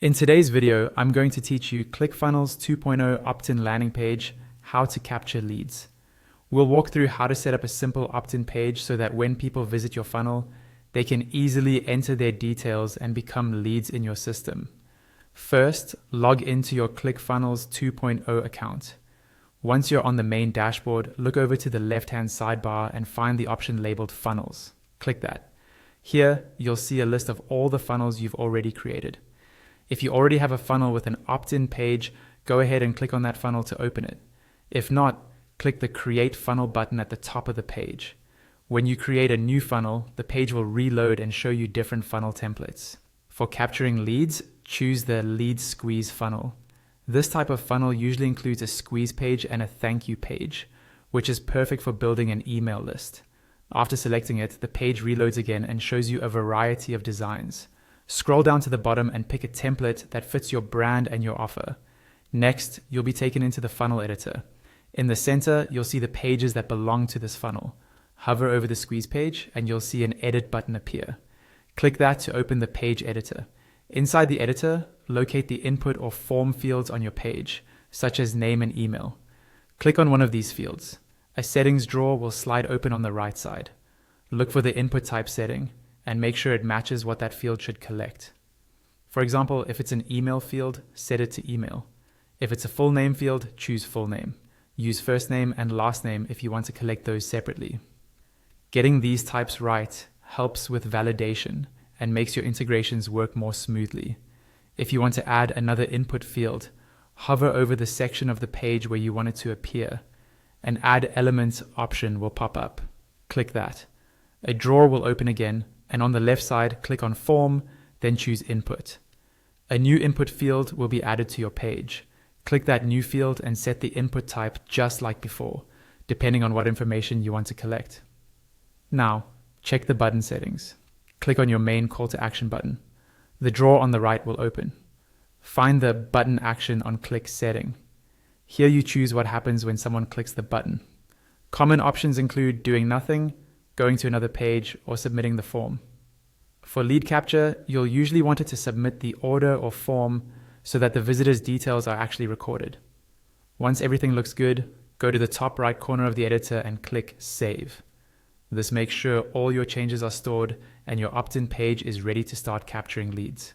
In today's video, I'm going to teach you ClickFunnels 2.0 Optin landing page, how to capture leads. We'll walk through how to set up a simple opt-in page so that when people visit your funnel, they can easily enter their details and become leads in your system. First, log into your ClickFunnels 2.0 account. Once you're on the main dashboard, look over to the left-hand sidebar and find the option labeled Funnels. Click that. Here, you'll see a list of all the funnels you've already created. If you already have a funnel with an opt-in page, go ahead and click on that funnel to open it. If not, click the Create Funnel button at the top of the page. When you create a new funnel, the page will reload and show you different funnel templates. For capturing leads, choose the Lead Squeeze funnel. This type of funnel usually includes a squeeze page and a thank you page, which is perfect for building an email list. After selecting it, the page reloads again and shows you a variety of designs. Scroll down to the bottom and pick a template that fits your brand and your offer. Next, you'll be taken into the funnel editor. In the center, you'll see the pages that belong to this funnel. Hover over the squeeze page and you'll see an edit button appear. Click that to open the page editor. Inside the editor, locate the input or form fields on your page, such as name and email. Click on one of these fields. A settings drawer will slide open on the right side. Look for the input type setting and make sure it matches what that field should collect. For example, if it's an email field, set it to email. If it's a full name field, choose full name. Use first name and last name if you want to collect those separately. Getting these types right helps with validation and makes your integrations work more smoothly. If you want to add another input field, hover over the section of the page where you want it to appear. An Add Elements option will pop up. Click that. A drawer will open again, and on the left side, click on Form, then choose Input. A new input field will be added to your page. Click that new field and set the input type just like before, depending on what information you want to collect. Now, check the button settings. Click on your main call to action button. The drawer on the right will open. Find the button action on Click Setting. Here you choose what happens when someone clicks the button. Common options include doing nothing, going to another page, or submitting the form. For lead capture, you'll usually want it to submit the order or form so that the visitor's details are actually recorded. Once everything looks good, go to the top right corner of the editor and click Save. This makes sure all your changes are stored and your opt-in page is ready to start capturing leads.